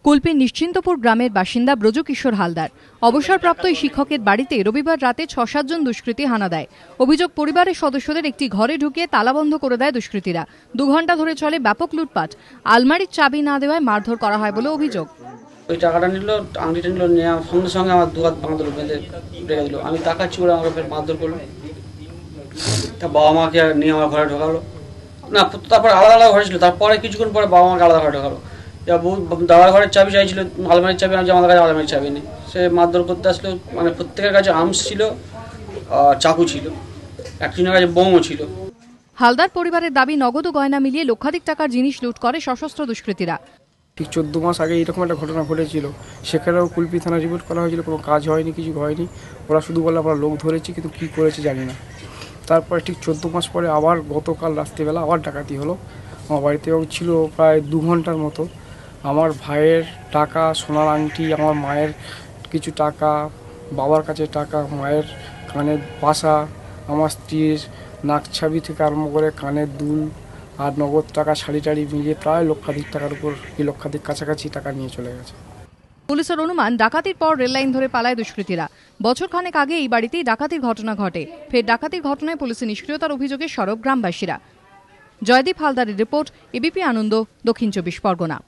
কুলপির নিশ্চিন্তপুর গ্রামের বাসিন্দা ব্রজকিশোর হালদার। অবসরপ্রাপ্ত এই শিক্ষকের বাড়িতে রবিবার রাতে ৬-৭ জন দুষ্কৃতী হানা দেয়। অভিযোগ, পরিবারের সদস্যদের একটি ঘরে ঢুকিয়ে তালাবন্ধ করে দেয় দুষ্কৃতীরা। ২ ঘন্টা ধরে চলে ব্যাপক লুটপাট। আলমারির চাবি না দেওয়ায় মারধর করা হয় বলে অভিযোগ। ওই টাকাটা নিল, আংটিটা নিল, নিয়ে সঙ্গে সঙ্গে আমার 2 হাত বাঁধল, বেঁধে রেখে দিল। আমি তাকাচ্ছি বলে আমাকে ফের মারধর করলো। তা বাবা মাকে নিয়ে আমার ঘরে ঢোকালো না, তারপর আলাদা আলাদা ঘরে ছিল। তারপরে কিছুক্ষণ পরে বাবা মাকে আলাদা ঘরে ঢোকালো। দাদার ঘরের চাবি চাইছিল, আলমারির চাবি, আমি আমাদের কাছে আলমারির চাবি নেই। সে মারধর করতে আসলো, মানে প্রত্যেকের কাছে আর্মস ছিল, চাকু ছিল, একজনের কাছে বোমও ছিল। হালদার পরিবারের দাবি, নগদ ও গয়না মিলিয়ে লক্ষাধিক টাকার জিনিস লুট করে সশস্ত্র দুষ্কৃতীরা। ঠিক 14 মাস আগে এরকম একটা ঘটনা ঘটেছিল, সেখানেও কুলপি থানা রিপোর্ট করা হয়েছিল, কোনো কাজ হয়নি, কিছু হয়নি। ওরা শুধু বলে আমরা লোক ধরেছি, কিন্তু কী করেছে জানি না। তারপরে ঠিক 14 মাস পরে আবার গতকাল রাত্রিবেলা আবার ডাকাতি হলো আমার বাড়িতে, এবং ছিল প্রায় 2 ঘন্টার মতো। আমার ভাইয়ের টাকা, সোনার আংটি, আমার মায়ের কিছু টাকা, বাবার কাছে টাকা, মায়ের কানের পাশা, আমার স্ত্রীর নাকছাবি থেকে আরম্ভ করে কানের দুল আর নগদ টাকা, শাড়ি টাড়ি মিলিয়ে প্রায় লক্ষাধিক টাকার উপর, 2 লক্ষাধিক কাছাকাছি টাকা নিয়ে চলে গেছে। পুলিশের অনুমান, ডাকাতির পর রেললাইন ধরে পালায় দুষ্কৃতীরা। বছরখানেক আগে এই বাড়িতেই ডাকাতির ঘটনা ঘটে। ফের ডাকাতির ঘটনায় পুলিশের নিষ্ক্রিয়তার অভিযোগে সরব গ্রামবাসীরা। জয়দীপ হালদারের রিপোর্ট, এবিপি আনন্দ, দক্ষিণ 24 পরগনা।